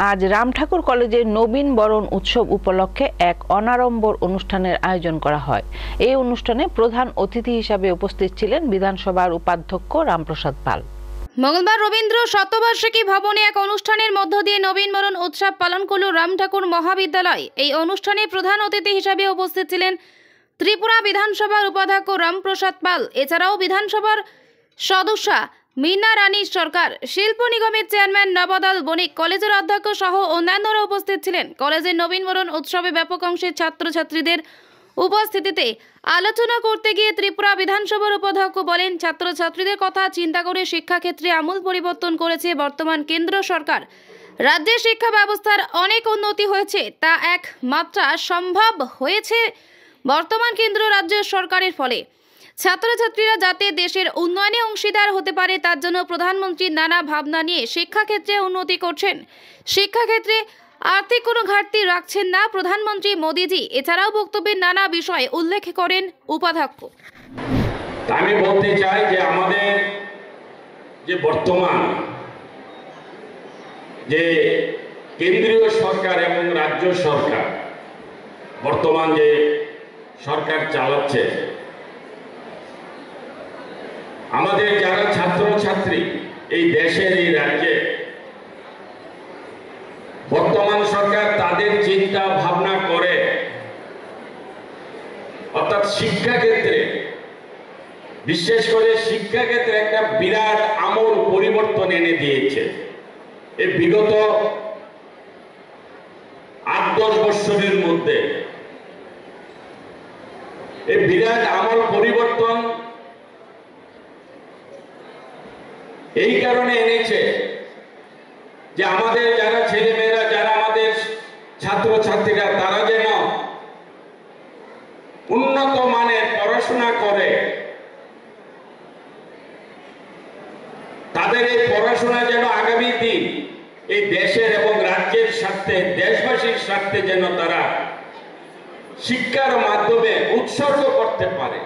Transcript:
আজ রামঠাকুর কলেজের নবীন বরণ উৎসব উপলক্ষে এক অনাড়ম্বর অনুষ্ঠানের আয়োজন করা হয়। এই অনুষ্ঠানে প্রধান অতিথি হিসাবে উপস্থিত ছিলেন বিধানসভার উপাধ্যক্ষ রামপ্রসাদ পাল। মঙ্গলবার রবীন্দ্র শতবার্ষিকী ভবনে এক অনুষ্ঠানের মধ্য দিয়ে নবীন বরণ উৎসব পালন করল রামঠাকুর মহাবিদ্যালয়। এই অনুষ্ঠানে প্রধান অতিথি হিসাবে উপস্থিত ছিলেন ত্রিপুরা বিধানসভার উপাধ্যক্ষ রামপ্রসাদ পাল। এছাড়াও বিধানসভার সদস্যা মীনা রানী সরকার, শিল্প নিগমের চেয়ারম্যান নবদল বণিক, কলেজের অধ্যক্ষ সহ অন্যান্যরা উপস্থিত ছিলেন। কলেজের নবীন বরণ উৎসবে ব্যাপক অংশের ছাত্রছাত্রীদের উপস্থিতিতে আলোচনা করতে গিয়ে ত্রিপুরা বিধানসভার উপাধ্যক্ষ বলেন, ছাত্রছাত্রীদের কথা চিন্তা করে শিক্ষাক্ষেত্রে আমূল পরিবর্তন করেছে বর্তমান কেন্দ্র সরকার। রাজ্যের শিক্ষা ব্যবস্থার অনেক উন্নতি হয়েছে, তা এক মাত্রা সম্ভব হয়েছে বর্তমান কেন্দ্র রাজ্য সরকারের ফলে। ছাত্রছাত্রীরা যাতে দেশের উন্নয়নে অংশীদার হতে পারে, তার জন্য প্রধানমন্ত্রী নানা ভাবনা নিয়ে শিক্ষাক্ষেত্রে উন্নতি করছেন। শিক্ষাক্ষেত্রে আর্থিক কোনো ঘাটতি রাখছেন না প্রধানমন্ত্রী মোদীজি। এছাড়াও বক্তব্যের নানা বিষয়ে উল্লেখ করেন উপাধ্যক্ষ। আমি বলতে চাই যে আমাদের যে বর্তমান যে কেন্দ্রীয় সরকার এবং রাজ্য সরকার বর্তমান যে সরকার চালাচ্ছে, আমাদের যারা ছাত্রছাত্রী এই দেশের এই রাজ্যে, বর্তমান সরকার তাদের চিন্তা ভাবনা করে অর্থাৎ শিক্ষাক্ষেত্রে, বিশেষ করে শিক্ষাক্ষেত্রে একটা বিরাট আমূল পরিবর্তন এনে দিয়েছে। এই বিগত 8-10 বছরের মধ্যে এই বিরাট আমূল পরিবর্তন এই কারণে এনেছে যে আমাদের যারা ছেলেমেয়েরা, যারা আমাদের ছাত্রছাত্রীরা, তারা যেন উন্নত মানের পড়াশোনা করে, তাদের এই পড়াশোনা যেন আগামী দিন এই দেশের এবং রাজ্যের স্বার্থে, দেশবাসীর স্বার্থে যেন তারা শিক্ষার মাধ্যমে উৎসর্গ করতে পারে।